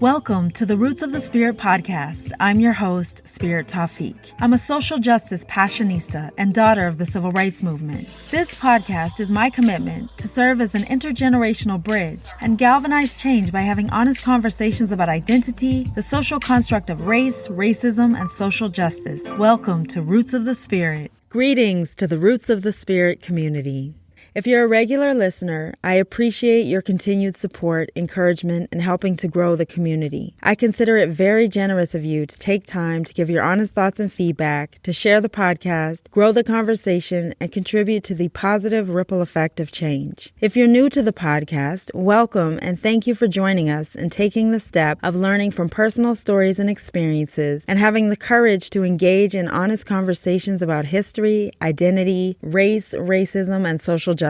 Welcome to the Roots of the Spirit podcast. I'm your host, Spirit Tawfiq. I'm a social justice passionista and daughter of the civil rights movement. This podcast is my commitment to serve as an intergenerational bridge and galvanize change by having honest conversations about identity, the social construct of race, racism, and social justice. Welcome to Roots of the Spirit. Greetings to the Roots of the Spirit community. If you're a regular listener, I appreciate your continued support, encouragement, and helping to grow the community. I consider it very generous of you to take time to give your honest thoughts and feedback, to share the podcast, grow the conversation, and contribute to the positive ripple effect of change. If you're new to the podcast, welcome and thank you for joining us and taking the step of learning from personal stories and experiences and having the courage to engage in honest conversations about history, identity, race, racism, and social justice.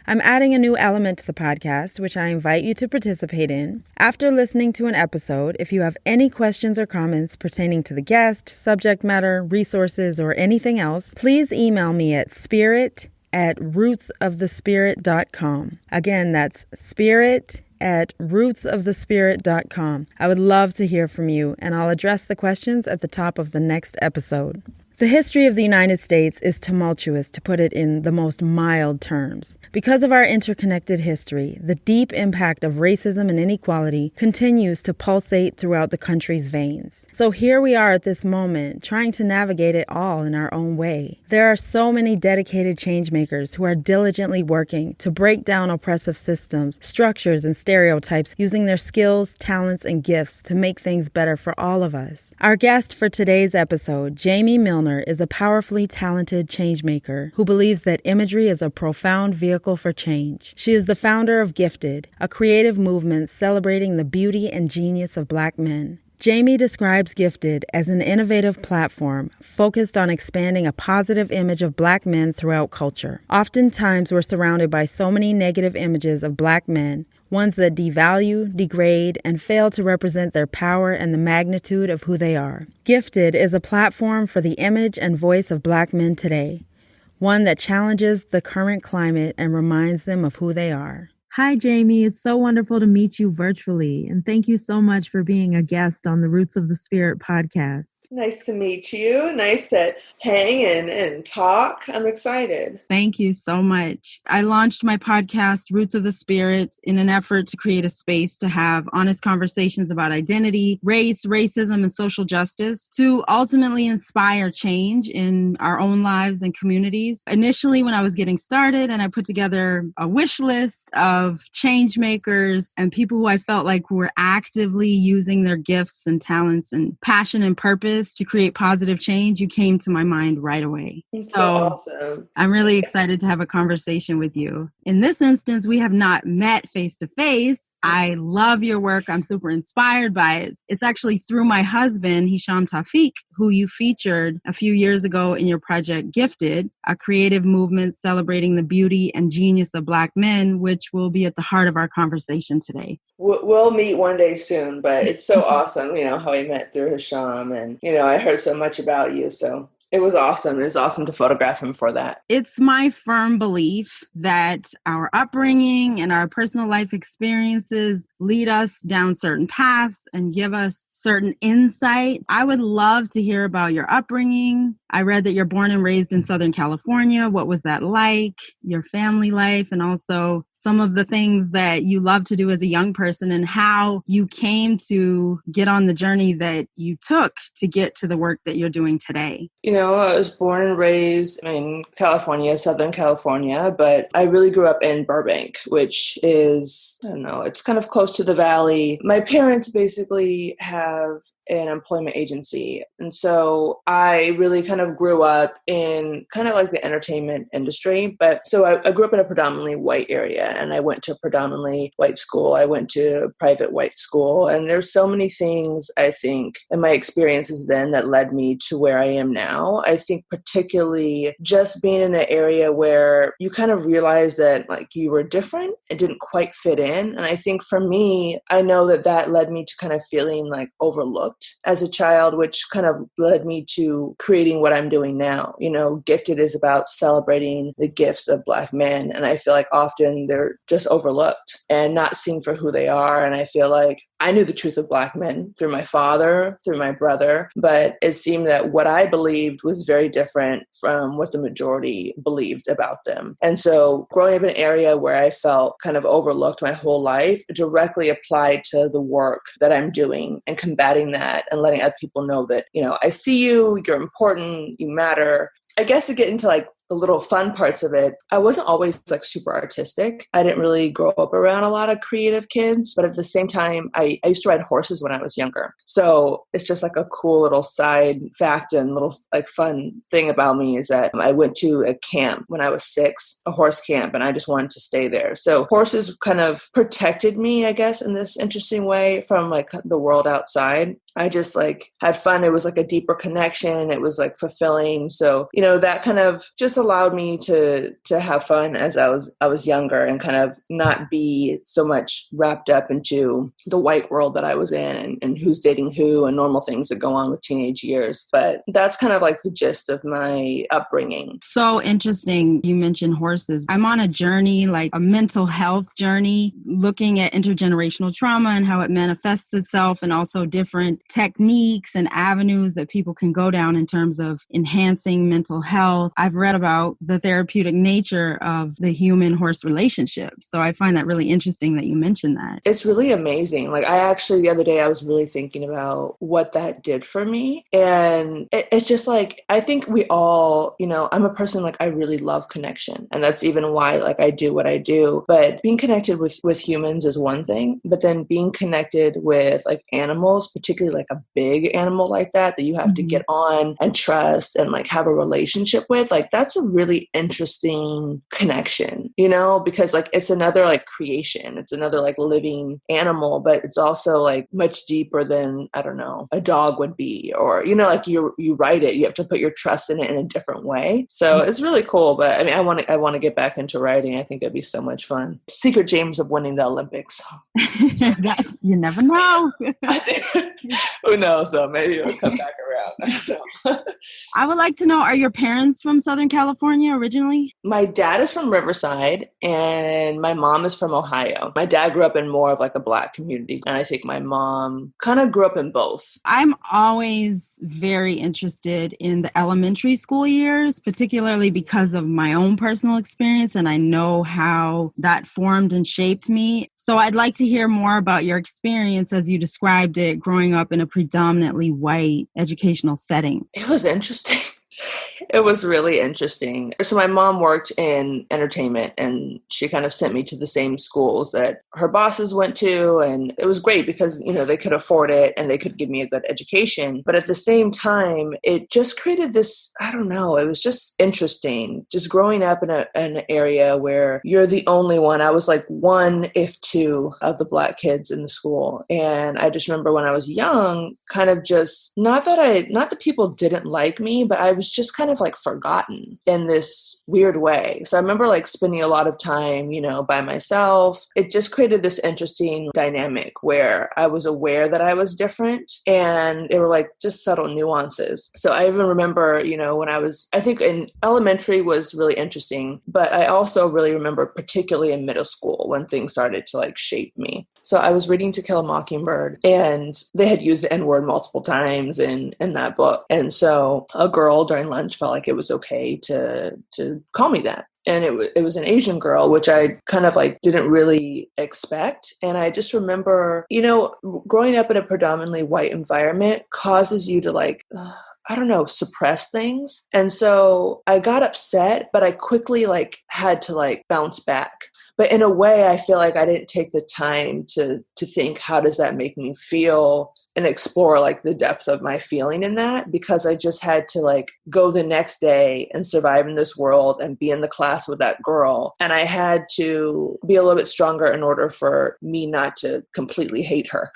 I'm adding a new element to the podcast, which I invite you to participate in. After listening to an episode, if you have any questions or comments pertaining to the guest, subject matter, resources, or anything else, please email me at spirit@rootsofthespirit.com. Again, that's spirit@rootsofthespirit.com. I would love to hear from you, and I'll address the questions at the top of the next episode. The history of the United States is tumultuous, to put it in the most mild terms. Because of our interconnected history, the deep impact of racism and inequality continues to pulsate throughout the country's veins. So here we are at this moment, trying to navigate it all in our own way. There are so many dedicated changemakers who are diligently working to break down oppressive systems, structures, and stereotypes using their skills, talents, and gifts to make things better for all of us. Our guest for today's episode, Jaimie Milner, is a powerfully talented changemaker who believes that imagery is a profound vehicle for change. She is the founder of Gifted, a creative movement celebrating the beauty and genius of Black men. Jaimie describes Gifted as an innovative platform focused on expanding a positive image of Black men throughout culture. Oftentimes, we're surrounded by so many negative images of Black men, ones that devalue, degrade, and fail to represent their power and the magnitude of who they are. Gifted is a platform for the image and voice of Black men today, one that challenges the current climate and reminds them of who they are. Hi, Jaimie. It's so wonderful to meet you virtually, and thank you so much for being a guest on the Roots of the Spirit podcast. Nice to meet you. Nice to hang and talk. I'm excited. Thank you so much. I launched my podcast, Roots of the Spirit, in an effort to create a space to have honest conversations about identity, race, racism, and social justice to ultimately inspire change in our own lives and communities. Initially, when I was getting started and I put together a wish list of change makers and people who I felt like were actively using their gifts and talents and passion and purpose to create positive change, you came to my mind right away. It's so awesome. I'm really excited to have a conversation with you. In this instance, we have not met face to face. I love your work. I'm super inspired by it. It's actually through my husband, Hisham Tawfiq, who you featured a few years ago in your project Gifted, a creative movement celebrating the beauty and genius of Black men, which will be at the heart of our conversation today. We'll meet one day soon, but it's so awesome, how we met through Hisham. And, I heard so much about you, so it was awesome. It was awesome to photograph him for that. It's my firm belief that our upbringing and our personal life experiences lead us down certain paths and give us certain insights. I would love to hear about your upbringing. I read that you're born and raised in Southern California. What was that like? Your family life, and also some of the things that you love to do as a young person and how you came to get on the journey that you took to get to the work that you're doing today. I was born and raised in California, Southern California, but I really grew up in Burbank, which is, it's kind of close to the valley. My parents basically have an employment agency. And so I really kind of grew up in kind of like the entertainment industry. But so I grew up in a predominantly white area, and I went to a predominantly white school. I went to a private white school. And there's so many things, I think, in my experiences then that led me to where I am now. I think particularly just being in an area where you kind of realize that like you were different, it didn't quite fit in. And I think for me, I know that led me to kind of feeling like overlooked as a child, which kind of led me to creating what I'm doing now. Gifted is about celebrating the gifts of Black men. And I feel like often they're just overlooked and not seen for who they are. And I feel like I knew the truth of Black men through my father, through my brother, but it seemed that what I believed was very different from what the majority believed about them. And so growing up in an area where I felt kind of overlooked my whole life directly applied to the work that I'm doing and combating that and letting other people know that, I see you, you're important, you matter. I guess to get into like the little fun parts of it, I wasn't always like super artistic. I didn't really grow up around a lot of creative kids, but at the same time, I used to ride horses when I was younger. So it's just like a cool little side fact and little like fun thing about me is that I went to a camp when I was 6, a horse camp, and I just wanted to stay there. So horses kind of protected me, I guess, in this interesting way from like the world outside. I just like had fun. It was like a deeper connection. It was like fulfilling. So, that kind of just allowed me to have fun as I was younger and kind of not be so much wrapped up into the white world that I was in and who's dating who and normal things that go on with teenage years. But that's kind of like the gist of my upbringing. So interesting. You mentioned horses. I'm on a journey, like a mental health journey, looking at intergenerational trauma and how it manifests itself and also different techniques and avenues that people can go down in terms of enhancing mental health. I've read about the therapeutic nature of the human-horse relationship. So I find that really interesting that you mentioned that. It's really amazing. Like the other day, I was really thinking about what that did for me. And it's just like, I think we all, I'm a person like I really love connection. And that's even why like I do what I do. But being connected with humans is one thing. But then being connected with like animals, particularly like a big animal like that you have to get on and trust and like have a relationship with, like that's a really interesting connection, because like it's another like creation, it's another like living animal, but it's also like much deeper than, I don't know, a dog would be, or like you write it, you have to put your trust in it in a different way. So it's really cool. But I mean, I want to get back into writing. I think it'd be so much fun. Secret James of winning the Olympics. You never know. Who knows though? Maybe it'll come back around. I don't know. I would like to know, are your parents from Southern California originally? My dad is from Riverside and my mom is from Ohio. My dad grew up in more of like a Black community, and I think my mom kind of grew up in both. I'm always very interested in the elementary school years, particularly because of my own personal experience, and I know how that formed and shaped me. So I'd like to hear more about your experience as you described it, growing up in a predominantly white educational setting. It was interesting. It was really interesting. So my mom worked in entertainment and she kind of sent me to the same schools that her bosses went to. And it was great because, they could afford it and they could give me a good education. But at the same time, it just created this, I don't know, it was just interesting. Just growing up in an area where you're the only one. I was like one, if two, of the Black kids in the school. And I just remember when I was young, kind of just, not that people didn't like me, but I was just kind of like forgotten in this weird way. So I remember like spending a lot of time, by myself. It just created this interesting dynamic where I was aware that I was different and they were like just subtle nuances. So I even remember, when I think in elementary was really interesting, but I also really remember particularly in middle school when things started to like shape me. So I was reading To Kill a Mockingbird and they had used the N-word multiple times in that book. And so a girl during lunch felt like it was okay to call me that. And it was an Asian girl, which I kind of like didn't really expect. And I just remember, growing up in a predominantly white environment causes you to like, I don't know, suppress things. And so I got upset, but I quickly like had to like bounce back. But in a way, I feel like I didn't take the time to think, how does that make me feel? And explore like the depth of my feeling in that, because I just had to like go the next day and survive in this world and be in the class with that girl. And I had to be a little bit stronger in order for me not to completely hate her,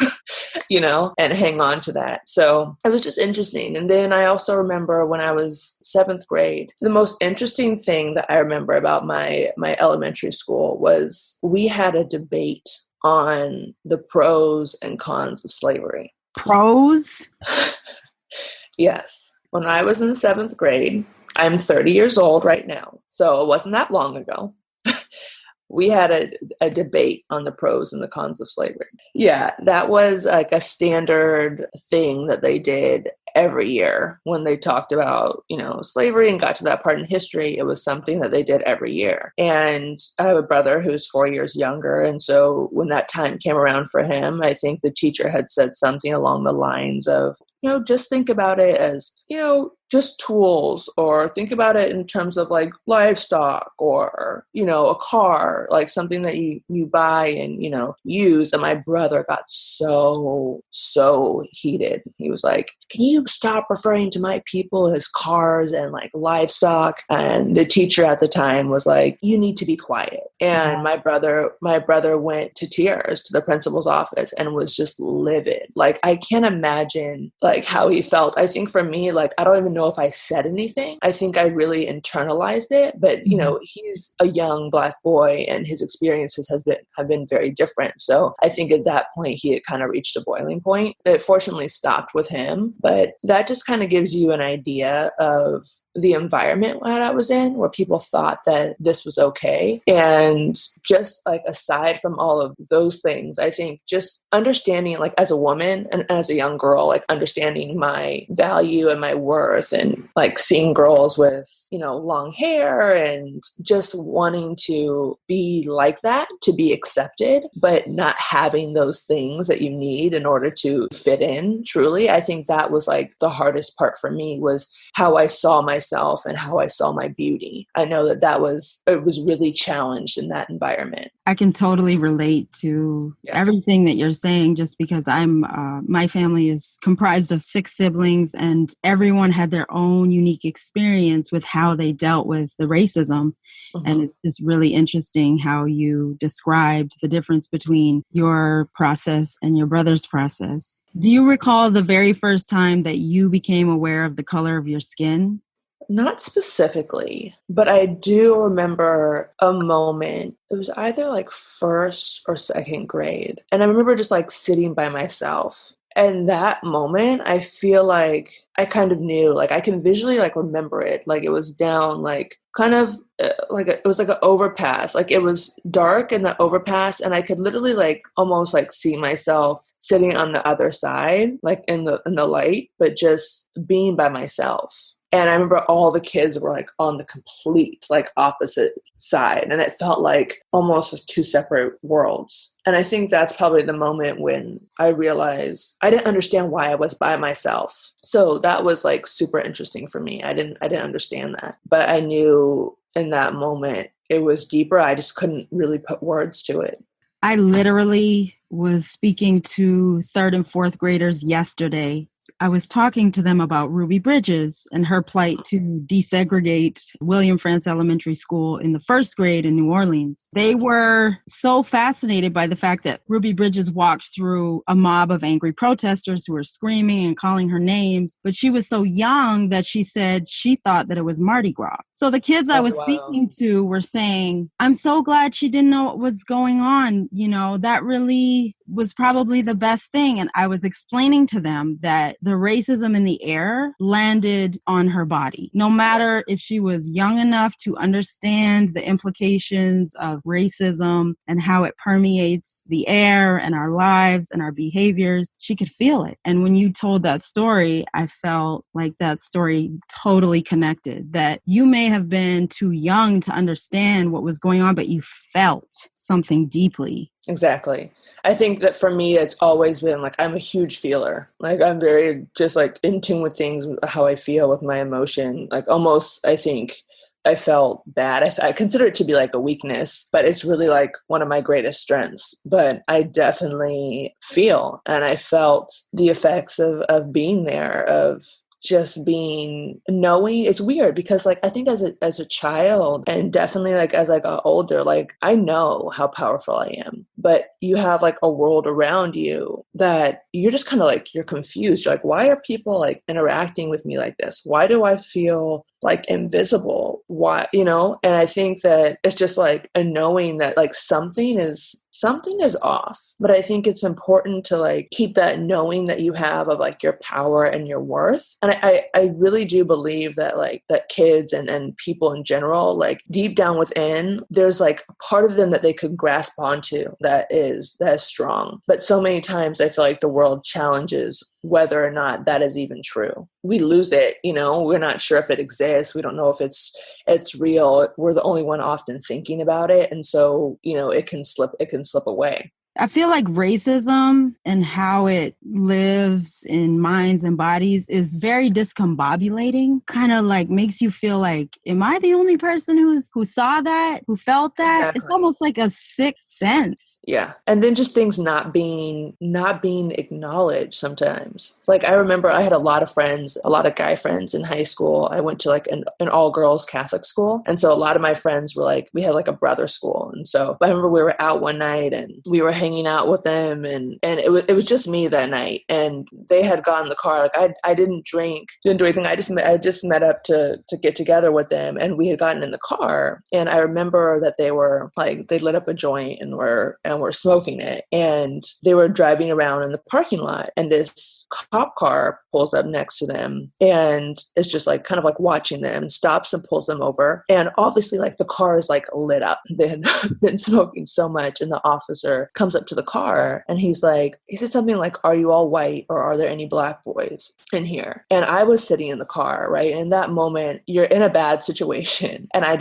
and hang on to that. So it was just interesting. And then I also remember when I was 7th grade, the most interesting thing that I remember about my elementary school was we had a debate on the pros and cons of slavery. Pros? Yes. When I was in the 7th grade, I'm 30 years old right now, so it wasn't that long ago. we had a debate on the pros and the cons of slavery. Yeah, that was like a standard thing that they did every year when they talked about, slavery and got to that part in history. It was something that they did every year. And I have a brother who's 4 years younger. And so when that time came around for him, I think the teacher had said something along the lines of, just think about it as, just tools, or think about it in terms of like livestock, or, a car, like something that you buy and, use. And my brother got so heated. He was like, can you stop referring to my people as cars and like livestock? And the teacher at the time was like, you need to be quiet. And my brother went to tears to the principal's office and was just livid. Like, I can't imagine like how he felt. I think for me, like, I don't even know if I said anything. I think I really internalized it, but he's a young Black boy and his experiences have been very different. So I think at that point he had kind of reached a boiling point. It fortunately stopped with him, but that just kind of gives you an idea of the environment that I was in, where people thought that this was okay. And just like aside from all of those things, I think just understanding, like as a woman and as a young girl, like understanding my value and my worth, and like seeing girls with, long hair and just wanting to be like that, to be accepted, but not having those things that you need in order to fit in truly. I think that was like the hardest part for me, was how I saw myself and how I saw my beauty. I know it was really challenged in that environment. I can totally relate to everything that you're saying, just because my family is comprised of 6 siblings, and everyone had their own unique experience with how they dealt with the racism. Mm-hmm. And it's just really interesting how you described the difference between your process and your brother's process. Do you recall the very first time that you became aware of the color of your skin? Not specifically, but I do remember a moment. It was either like first or second grade. And I remember just like sitting by myself. And that moment, I feel like I kind of knew, like I can visually like remember it. Like it was down, like kind of like it was like an overpass. Like it was dark in the overpass, and I could literally like almost like see myself sitting on the other side, like in the light, but just being by myself. And I remember all the kids were like on the complete like opposite side. And it felt like almost 2 separate worlds. And I think that's probably the moment when I realized I didn't understand why I was by myself. So that was like super interesting for me. I didn't understand that. But I knew in that moment it was deeper. I just couldn't really put words to it. I literally was speaking to 3rd and 4th graders yesterday. I was talking to them about Ruby Bridges and her plight to desegregate William Frantz Elementary School in the 1st grade in New Orleans. They were so fascinated by the fact that Ruby Bridges walked through a mob of angry protesters who were screaming and calling her names, but she was so young that she said she thought that it was Mardi Gras. So the kids I was speaking to were saying, I'm so glad she didn't know what was going on. That really was probably the best thing. And I was explaining to them that the racism in the air landed on her body. No matter if she was young enough to understand the implications of racism and how it permeates the air and our lives and our behaviors, she could feel it. And when you told that story, I felt like that story totally connected, that you may have been too young to understand what was going on, but you felt something deeply. Exactly. I think that for me, it's always been like, I'm a huge feeler. Like I'm very just like in tune with things, how I feel with my emotion. Like almost, I think I felt bad. I consider it to be like a weakness, but it's really like one of my greatest strengths. But I definitely feel, and I felt the effects of being there, of just knowing. It's weird because like I think as a child, and definitely like as I got older, like I know how powerful I am, but you have like a world around you that you're just kind of like, you're confused. You're like, why are people like interacting with me like this? Why do I feel like invisible? Why, and I think that it's just like a knowing that like something is something is off. But I think it's important to like keep that knowing that you have of like your power and your worth. And I really do believe that like that kids and people in general, like deep down within, there's like a part of them that they could grasp onto that is strong. But so many times I feel like the world challenges whether or not that is even true. We lose it, you know, we're not sure if it exists. We don't know if it's real. We're the only one often thinking about it. And so, you know, it can slip away. I feel like racism and how it lives in minds and bodies is very discombobulating. Kind of like makes you feel like, am I the only person who saw that, who felt that? Exactly. It's almost like a sixth sense. Yeah. And then just things not being acknowledged sometimes. Like I remember I had a lot of friends, a lot of guy friends in high school. I went to like an all girls Catholic school. And so a lot of my friends were like, we had like a brother school. And so I remember we were out one night and we were hanging out with them and it was just me that night. And they had gotten in the car. Like I didn't drink, didn't do anything. I just met up to get together with them and we had gotten in the car. And I remember that they were like, they lit up a joint and were smoking it. And they were driving around in the parking lot and this cop car pulls up next to them and is just like kind of like watching them, stops and pulls them over. And obviously like the car is like lit up. They had been smoking so much. And the officer comes up to the car and he said something like, are you all white or are there any black boys in here? And I was sitting in the car, right? And in that moment, you're in a bad situation. And I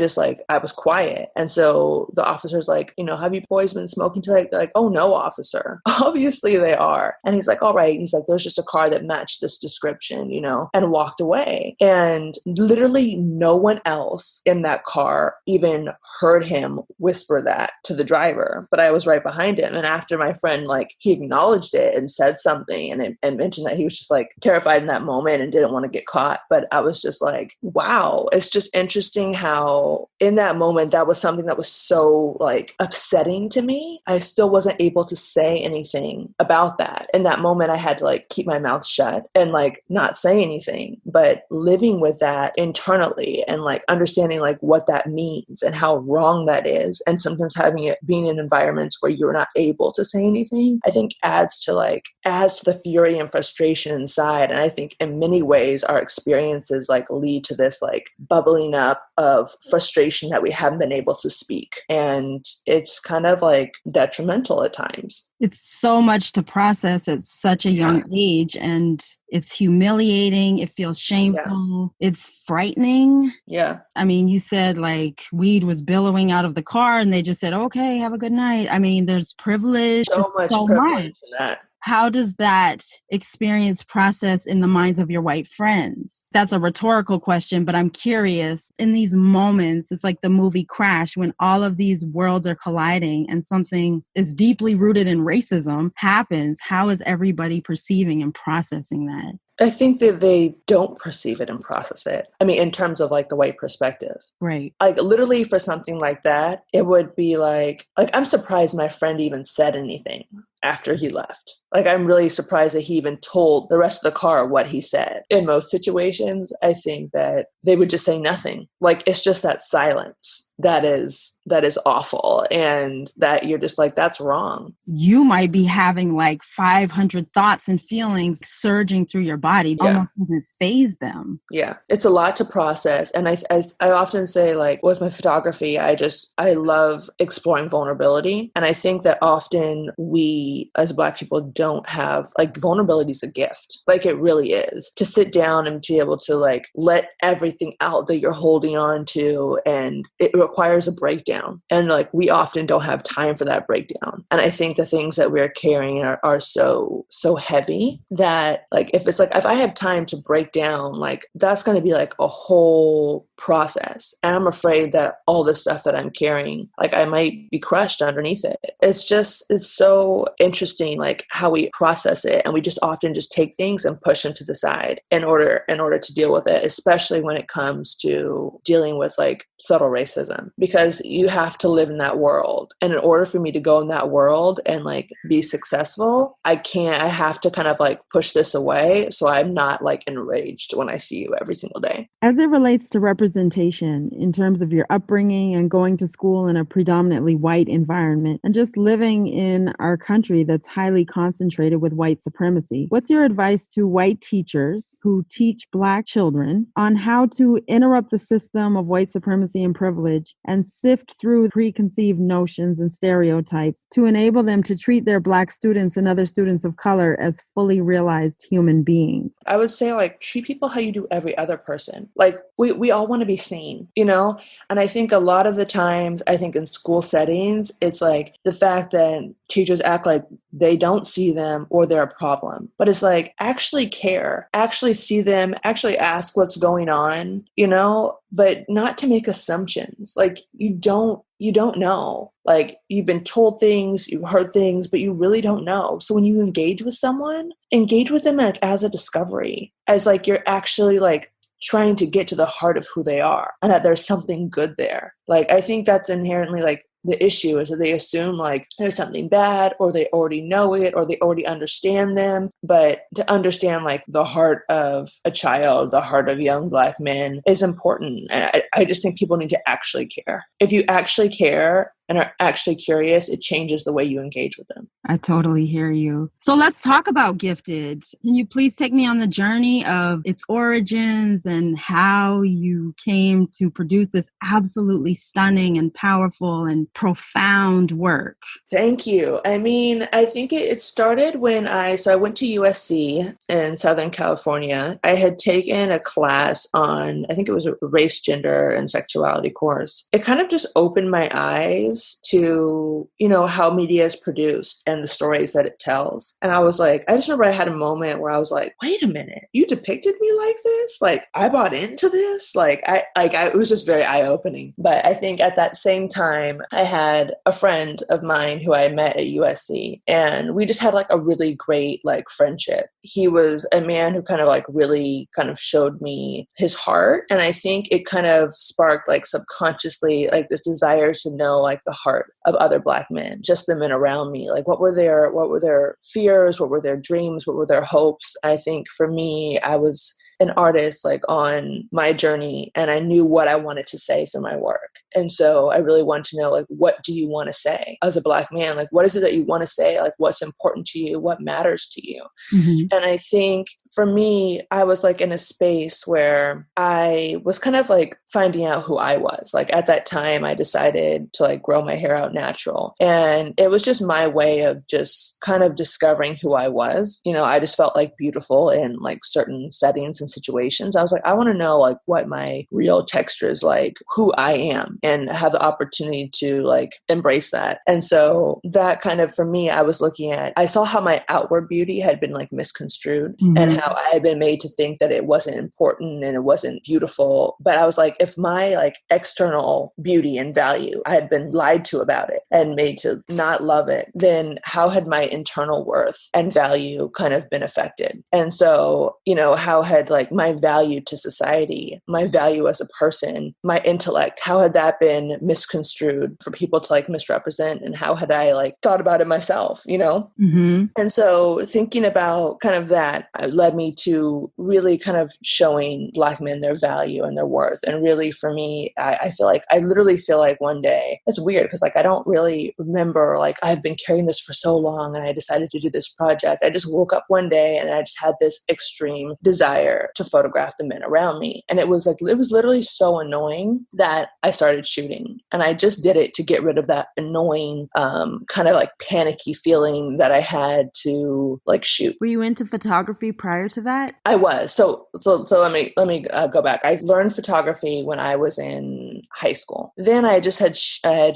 was quiet. And so the officer's like, you know, have you boys been smoking today? They're like, oh no, officer. Obviously they are. And he's like, all right. He's like, there's just a car that matched this description, you know, and walked away. And literally no one else in that car even heard him whisper that to the driver, but I was right behind him. And after my friend, like he acknowledged it and said something and mentioned that he was just like terrified in that moment and didn't want to get caught. But I was just like, wow, it's just interesting how in that moment, that was something that was so like upsetting to me. I still wasn't able to say anything about that. In that moment, I had to like keep my mouth shut and like not say anything, but living with that internally and like understanding like what that means and how wrong that is. And sometimes being in environments where you're not able to say anything, I think adds to the fury and frustration inside. And I think in many ways, our experiences like lead to this like bubbling up of frustration that we haven't been able to speak. And it's kind of like detrimental at times. It's so much to process at such a young age, and it's humiliating. It feels shameful. Yeah. It's frightening. Yeah. I mean, you said like weed was billowing out of the car and they just said, okay, have a good night. I mean, there's privilege. So much privilege in that. How does that experience process in the minds of your white friends? That's a rhetorical question, but I'm curious. In these moments, it's like the movie Crash, when all of these worlds are colliding and something is deeply rooted in racism happens. How is everybody perceiving and processing that? I think that they don't perceive it and process it. I mean, in terms of like the white perspective. Right. Like literally for something like that, it would be like I'm surprised my friend even said anything after he left. Like, I'm really surprised that he even told the rest of the car what he said. In most situations, I think that they would just say nothing. Like, it's just that silence that is awful. And that you're just like, that's wrong. You might be having like 500 thoughts and feelings surging through your body. Yeah. Almost doesn't faze them. Yeah. It's a lot to process. And I often say, like, with my photography, I love exploring vulnerability. And I think that often we as Black people don't have, like, vulnerability is a gift. Like, it really is. To sit down and to be able to, like, let everything out that you're holding on to, and it requires a breakdown. And, like, we often don't have time for that breakdown. And I think the things that we're carrying are so heavy that, like, if I have time to break down, like, that's going to be like a whole process. And I'm afraid that all the stuff that I'm carrying, like, I might be crushed underneath it. It's so interesting, like, how we process it. And we just often just take things and push them to the side in order to deal with it, especially when it comes to dealing with, like, subtle racism. them, because you have to live in that world. And in order for me to go in that world and like be successful, I have to kind of like push this away so I'm not like enraged when I see you every single day. As it relates to representation in terms of your upbringing and going to school in a predominantly white environment and just living in our country that's highly concentrated with white supremacy, what's your advice to white teachers who teach Black children on how to interrupt the system of white supremacy and privilege and sift through preconceived notions and stereotypes to enable them to treat their Black students and other students of color as fully realized human beings? I would say like treat people how you do every other person. Like we all want to be seen, you know? And I think a lot of the times, I think in school settings, it's like the fact that teachers act like they don't see them or they're a problem. But it's like, actually care, actually see them, actually ask what's going on, you know, but not to make assumptions. Like you don't know. Like you've been told things, you've heard things, but you really don't know. So when you engage with someone, engage with them like as a discovery, as like you're actually like trying to get to the heart of who they are and that there's something good there. Like, I think that's inherently like the issue is that they assume like there's something bad or they already know it or they already understand them. But to understand like the heart of a child, the heart of young Black men is important. And I just think people need to actually care. If you actually care and are actually curious, it changes the way you engage with them. I totally hear you. So let's talk about Gifted. Can you please take me on the journey of its origins and how you came to produce this absolutely stunning and powerful and profound work? Thank you. I mean, I think it started when I went to USC in Southern California. I had taken a class on, I think it was a race, gender, and sexuality course. It kind of just opened my eyes to, you know, how media is produced and the stories that it tells. And I was like, I just remember I had a moment where I was like, wait a minute, you depicted me like this? Like I bought into this? It was just very eye-opening. But I think at that same time, I had a friend of mine who I met at USC, and we just had like a really great like friendship. He was a man who kind of like really kind of showed me his heart. And I think it kind of sparked like subconsciously like this desire to know like the heart of other Black men, just the men around me. Like what were their fears? What were their dreams? What were their hopes? I think for me, I was an artist like on my journey, and I knew what I wanted to say through my work. And so I really wanted to know, like, what do you want to say as a Black man? Like, what is it that you want to say? Like, what's important to you? What matters to you? Mm-hmm. And I think for me, I was like in a space where I was kind of like finding out who I was. Like at that time, I decided to like grow my hair out natural. And it was just my way of just kind of discovering who I was. You know, I just felt like beautiful in like certain settings and situations. I was like, I want to know like what my real texture is like, who I am, and have the opportunity to like embrace that. And so that kind of, for me, I saw how my outward beauty had been like misconstrued, mm-hmm. and how I had been made to think that it wasn't important and it wasn't beautiful. But I was like, if my like external beauty and value, I had been lied to about it and made to not love it, then how had my internal worth and value kind of been affected? And so, you know, how had like my value to society, my value as a person, my intellect, how had that been misconstrued for people to like misrepresent? And how had I like thought about it myself, you know? Mm-hmm. And so thinking about kind of that led me to really kind of showing Black men their value and their worth. And really for me, I literally feel like one day, it's weird because like I don't really remember, like I've been carrying this for so long and I decided to do this project. I just woke up one day and I just had this extreme desire to photograph the men around me. And it was literally so annoying that I started shooting. And I just did it to get rid of that annoying kind of like panicky feeling that I had to like shoot. Were you into photography prior to that? I was. So let me go back. I learned photography when I was in high school. Then I just had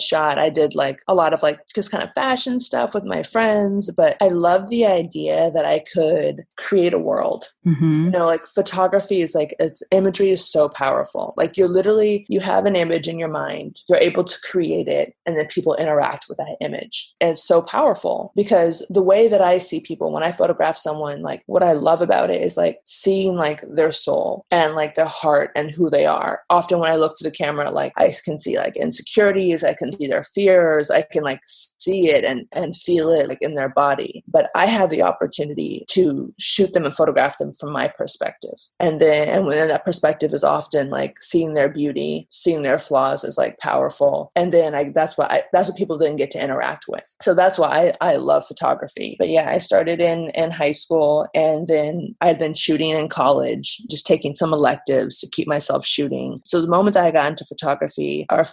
shot. I did like a lot of like just kind of fashion stuff with my friends, but I loved the idea that I could create a world. Mm-hmm. You know, like photography is like, imagery is so powerful. Like you have an image in your mind, you're able to create it, and then people interact with that image. And it's so powerful because the way that I see people when I photograph someone, like what I love about it is like seeing like their soul and like their heart and who they are. Often when I look through the camera, like I can see like insecurities, I can see their fears, I can like see it and feel it like in their body. But I have the opportunity to shoot them and photograph them from my perspective. And when that perspective is often like seeing their beauty, seeing their flaws is like powerful. And then that's what people then get to interact with. So that's why I love photography. But yeah, I started in high school, and then I'd been shooting in college, just taking some electives to keep myself shooting. So the moment that I got into photography, our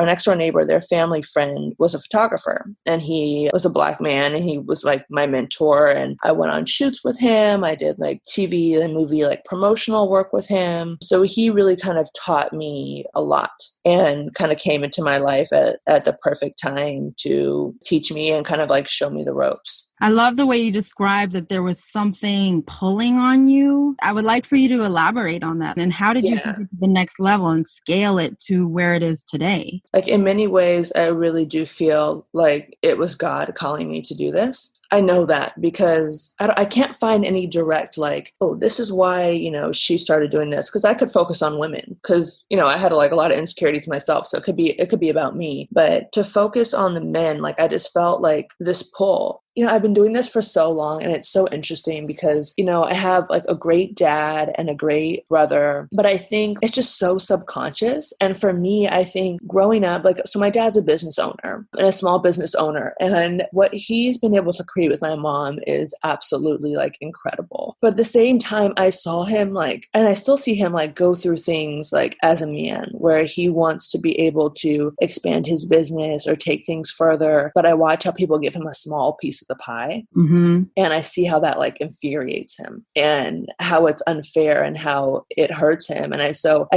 next door neighbor, their family friend was a photographer, and he was a Black man, and he was like my mentor. And I went on shoots with him. I did like TV and movie like promotional work with him. So he really kind of taught me a lot and kind of came into my life at the perfect time to teach me and kind of like show me the ropes. I love the way you described that there was something pulling on you. I would like for you to elaborate on that. And how did you take it to the next level and scale it to where it is today? Like in many ways, I really do feel like it was God calling me to do this. I know that because I can't find any direct like, oh, this is why, she started doing this. Because I could focus on women because, I had like a lot of insecurities myself. So it could be about me. But to focus on the men, like I just felt like this pull. I've been doing this for so long, and it's so interesting because, I have like a great dad and a great brother, but I think it's just so subconscious. And for me, I think growing up, so my dad's a business owner and a small business owner. And what he's been able to create with my mom is absolutely like incredible. But at the same time, I saw him and I still see him go through things like as a man where he wants to be able to expand his business or take things further. But I watch how people give him a small piece of the pie. Mm-hmm. And I see how that infuriates him and how it's unfair and how it hurts him. And I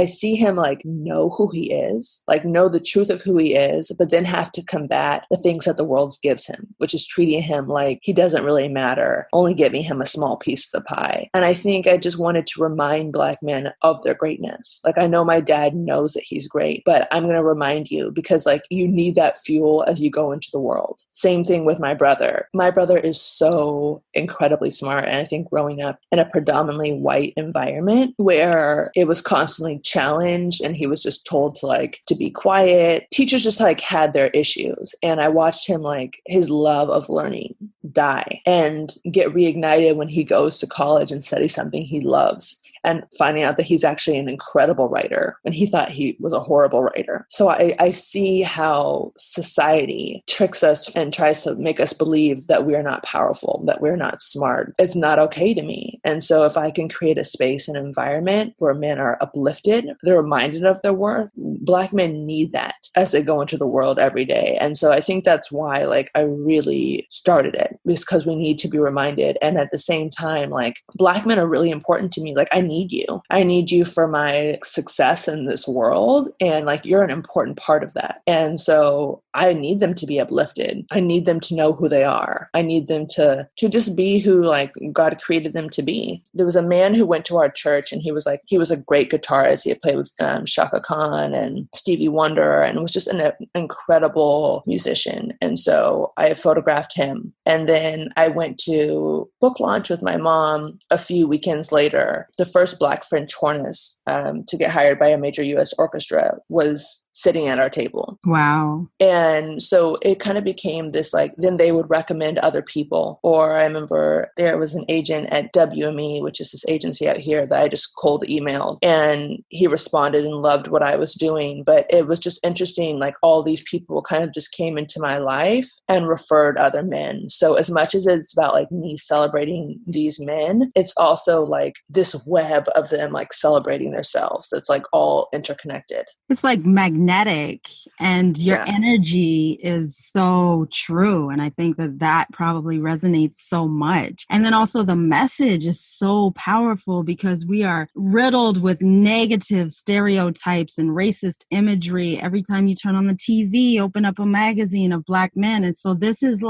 see him know who he is, know the truth of who he is, but then have to combat the things that the world gives him, which is treating him like he doesn't really matter, only giving him a small piece of the pie. And I think I just wanted to remind Black men of their greatness. I know my dad knows that he's great, but I'm going to remind you because you need that fuel as you go into the world. Same thing with my brother. My brother is so incredibly smart. And I think growing up in a predominantly white environment where it was constantly challenged and he was just told to be quiet, teachers just had their issues. And I watched him his love of learning die and get reignited when he goes to college and studies something he loves. And finding out that he's actually an incredible writer when he thought he was a horrible writer. So I see how society tricks us and tries to make us believe that we are not powerful, that we're not smart. It's not okay to me. And so if I can create a space and environment where men are uplifted, they're reminded of their worth, Black men need that as they go into the world every day. And so I think that's why I really started it, because we need to be reminded. And at the same time, Black men are really important to me. I need you. I need you for my success in this world. And you're an important part of that. And so I need them to be uplifted. I need them to know who they are. I need them to just be who God created them to be. There was a man who went to our church and he was a great guitarist. He had played with Shaka Khan and Stevie Wonder and was just an incredible musician. And so I photographed him. And then I went to book launch with my mom a few weekends later. The first Black French hornist to get hired by a major U.S. orchestra was sitting at our table. Wow. And so it kind of became this then they would recommend other people. Or I remember there was an agent at WME, which is this agency out here that I just cold emailed, and he responded and loved what I was doing. But it was just interesting, all these people kind of just came into my life and referred other men. So as much as it's about me celebrating these men, it's also this web of them celebrating themselves. It's all interconnected. It's magnetic, and your energy is so true. And I think that probably resonates so much. And then also the message is so powerful because we are riddled with negative stereotypes and racist imagery every time you turn on the TV, open up a magazine of Black men. And so this is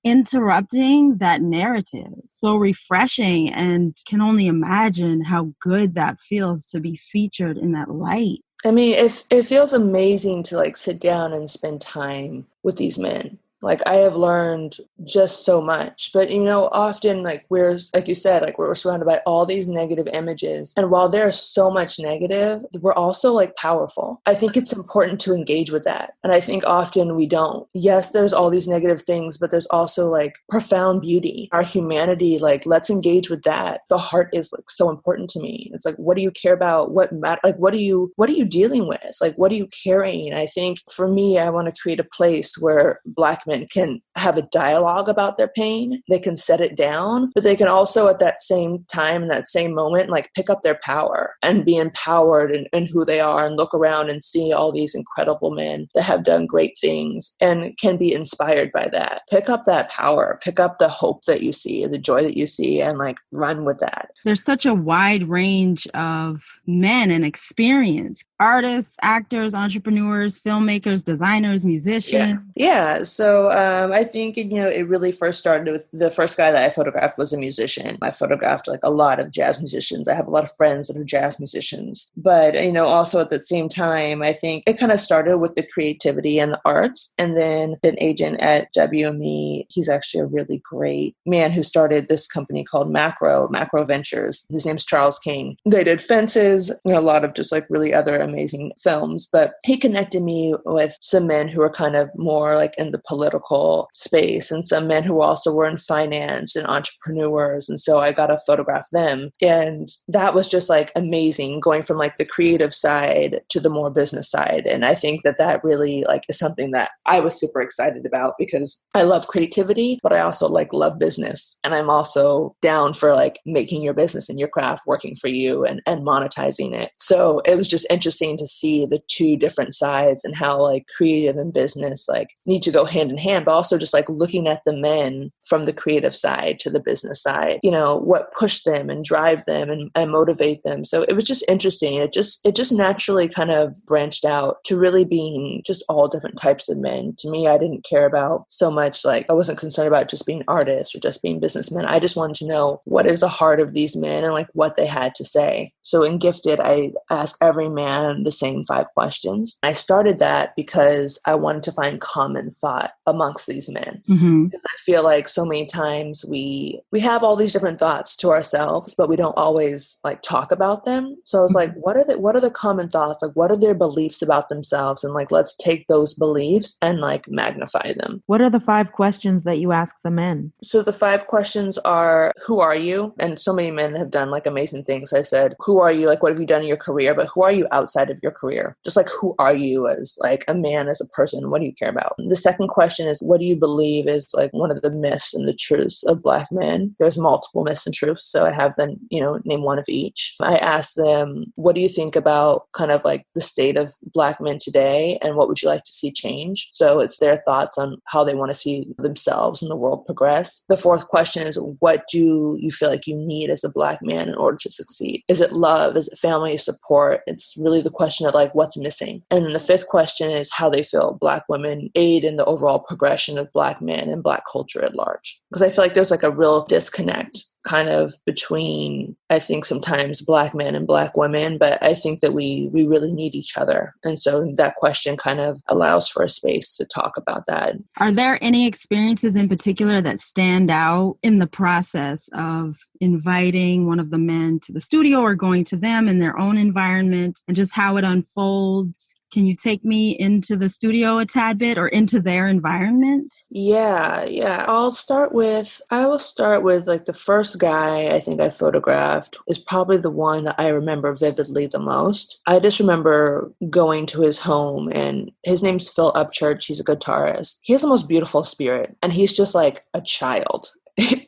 interrupting that narrative. So refreshing, and can only imagine how good that feels to be featured in that light. I mean, it feels amazing to sit down and spend time with these men. Like I have learned just so much, but often like we're, like you said, like we're surrounded by all these negative images. And while there's so much negative, we're also like powerful. I think it's important to engage with that. And I think often we don't. Yes, there's all these negative things, but there's also like profound beauty, our humanity. Like, let's engage with that. The heart is like so important to me. It's like, what do you care about? What matter? Like, what are you dealing with? Like, what are you carrying? I think for me, I want to create a place where Black men can have a dialogue about their pain. They can set it down, but they can also at that same time, in that same moment, like pick up their power and be empowered in who they are, and look around and see all these incredible men that have done great things and can be inspired by that. Pick up that power, pick up the hope that you see, the joy that you see, and like run with that. There's such a wide range of men and experience. Artists, actors, entrepreneurs, filmmakers, designers, musicians. Yeah. So I think, it really first started with the first guy that I photographed was a musician. I photographed like a lot of jazz musicians. I have a lot of friends that are jazz musicians. But, also at the same time, I think it kind of started with the creativity and the arts. And then an agent at WME, he's actually a really great man who started this company called Macro Ventures. His name's Charles King. They did Fences, a lot of just like really other amazing films. But he connected me with some men who were kind of more like in the political space, and some men who also were in finance and entrepreneurs. And so I got to photograph them. And that was just like amazing, going from like the creative side to the more business side. And I think that really like is something that I was super excited about, because I love creativity, but I also like love business. And I'm also down for like making your business and your craft working for you and monetizing it. So it was just interesting to see the two different sides and how like creative and business like need to go hand in hand, but also just like looking at the men from the creative side to the business side, what pushed them and drive them and motivate them. So it was just interesting. It just naturally kind of branched out to really being just all different types of men. To me, I didn't care about so much, like I wasn't concerned about just being artists or just being businessmen. I just wanted to know what is the heart of these men and like what they had to say. So in Gifted, I asked every man the same 5 questions. I started that because I wanted to find common thought amongst these men. Mm-hmm. Because I feel like so many times we have all these different thoughts to ourselves, but we don't always like talk about them. So I was like, what are the common thoughts? Like, what are their beliefs about themselves? And like, let's take those beliefs and like magnify them. What are the 5 questions that you ask the men? So the 5 questions are, who are you? And so many men have done like amazing things. I said, who are you? Like, what have you done in your career? But who are you outside of your career? Just like, who are you as like a man, as a person? What do you care about? The second question is, what do you believe is like one of the myths and the truths of Black men? There's multiple myths and truths. So I have them, name one of each. I asked them, what do you think about kind of like the state of Black men today? And what would you like to see change? So it's their thoughts on how they want to see themselves and the world progress. The fourth question is, what do you feel like you need as a Black man in order to succeed? Is it love? Is it family support? It's really the question of like, what's missing? And then the fifth question is how they feel Black women aid in the overall progression of Black men and Black culture at large. Because I feel like there's like a real disconnect kind of between, I think, sometimes Black men and Black women, but I think that we really need each other. And so that question kind of allows for a space to talk about that. Are there any experiences in particular that stand out in the process of inviting one of the men to the studio or going to them in their own environment and just how it unfolds? Can you take me into the studio a tad bit or into their environment? Yeah. I will start with like the first guy I think I photographed is probably the one that I remember vividly the most. I just remember going to his home, and his name's Phil Upchurch. He's a guitarist. He has the most beautiful spirit, and he's just like a child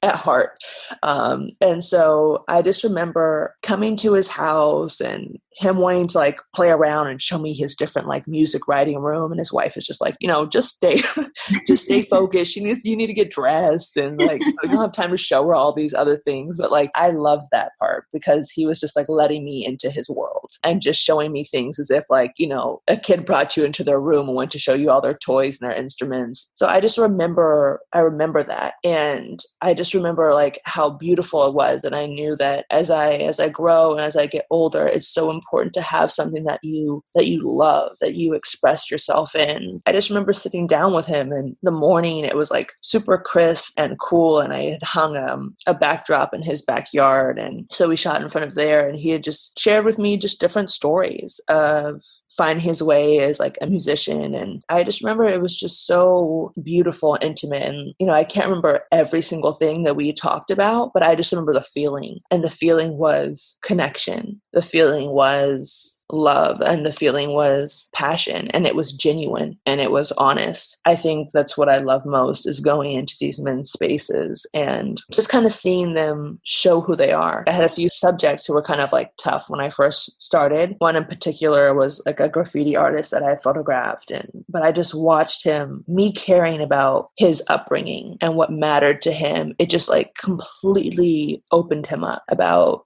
at heart. And so I just remember coming to his house and him wanting to like play around and show me his different like music writing room. And his wife is just like, just stay focused. You need to get dressed, and like, you don't have time to show her all these other things. But like, I love that part because he was just like letting me into his world and just showing me things as if like, a kid brought you into their room and went to show you all their toys and their instruments. So I remember that. And I just remember like how beautiful it was. And I knew that as I grow and as I get older, it's so important important to have something that you love, that you express yourself in. I just remember sitting down with him in the morning. It was like super crisp and cool, and I had hung a backdrop in his backyard, and so we shot in front of there, and he had just shared with me just different stories of finding his way as like a musician. And I just remember it was just so beautiful and intimate. And, I can't remember every single thing that we talked about, but I just remember the feeling. And the feeling was connection. The feeling was love, and the feeling was passion, and it was genuine and it was honest. I think that's what I love most, is going into these men's spaces and just kind of seeing them show who they are. I had a few subjects who were kind of like tough when I first started. One in particular was like a graffiti artist that I photographed, but I just watched him, me caring about his upbringing and what mattered to him. It just like completely opened him up about,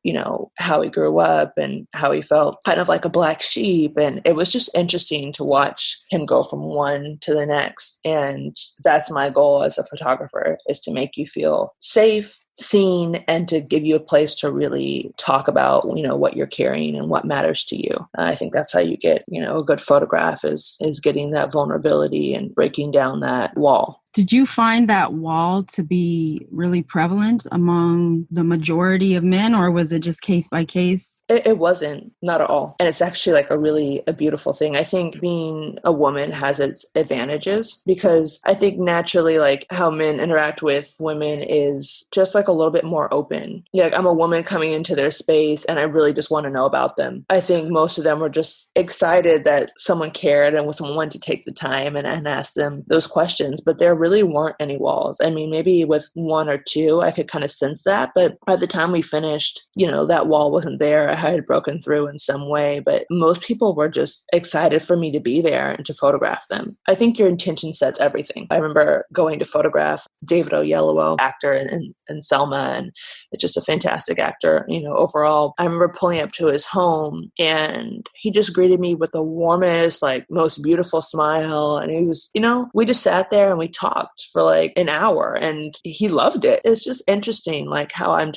how he grew up and how he felt kind of like a black sheep. And it was just interesting to watch him go from one to the next. And that's my goal as a photographer, is to make you feel safe, seen, and to give you a place to really talk about, what you're carrying and what matters to you. I think that's how you get, a good photograph is getting that vulnerability and breaking down that wall. Did you find that wall to be really prevalent among the majority of men, or was it just case by case? It wasn't, not at all. And it's actually like a beautiful thing. I think being a woman has its advantages, because I think naturally like how men interact with women is just like a little bit more open. Like I'm a woman coming into their space and I really just want to know about them. I think most of them were just excited that someone cared and someone wanted to take the time and ask them those questions, but there really weren't any walls. I mean, maybe with one or two, I could kind of sense that, but by the time we finished, that wall wasn't there. I had broken through in some way, but most people were just excited for me to be there and to photograph them. I think your intention sets everything. I remember going to photograph David Oyelowo, actor in Selma, and it's just a fantastic actor, overall. I remember pulling up to his home and he just greeted me with the warmest, like most beautiful smile. And he was, we just sat there and we talked for like an hour and he loved it. It's just interesting, like how I'm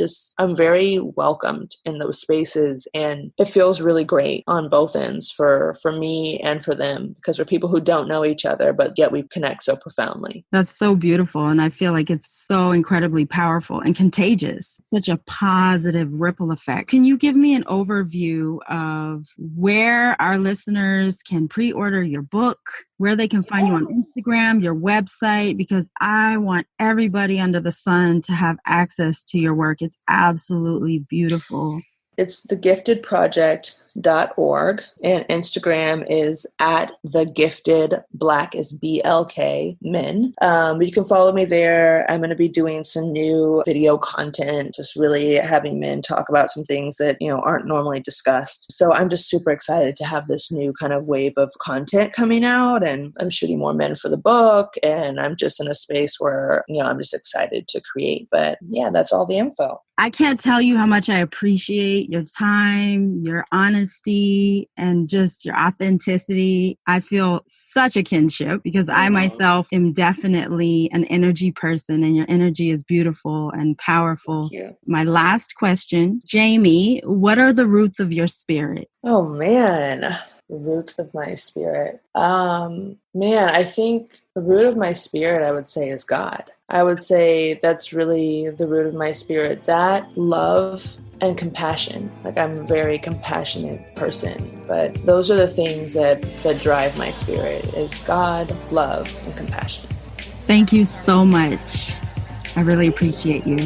very welcomed in those spaces, and it feels really great on both ends for me and for them, because we're people who don't know each other, but yet we connect so profoundly. That's so beautiful. And I feel like it's so incredibly powerful and contagious. Such a positive ripple effect. Can you give me an overview of where our listeners can pre-order your book, where they can find you on Instagram, your website, because I want everybody under the sun to have access to your work. It's absolutely beautiful. It's thegiftedproject.org, and Instagram is at thegifted, Black is BLK, men. You can follow me there. I'm going to be doing some new video content, just really having men talk about some things that, aren't normally discussed. So I'm just super excited to have this new kind of wave of content coming out, and I'm shooting more men for the book, and I'm just in a space where, I'm just excited to create. But yeah, that's all the info. I can't tell you how much I appreciate your time, your honesty, and just your authenticity. I feel such a kinship because I myself am definitely an energy person, and your energy is beautiful and powerful. Thank you. My last question, Jaimie, what are the roots of your spirit? Oh, man. The roots of my spirit. I think the root of my spirit, I would say, is God. I would say that's really the root of my spirit. That love and compassion. Like I'm a very compassionate person, but those are the things that drive my spirit, is God, love, and compassion. Thank you so much. I really appreciate you.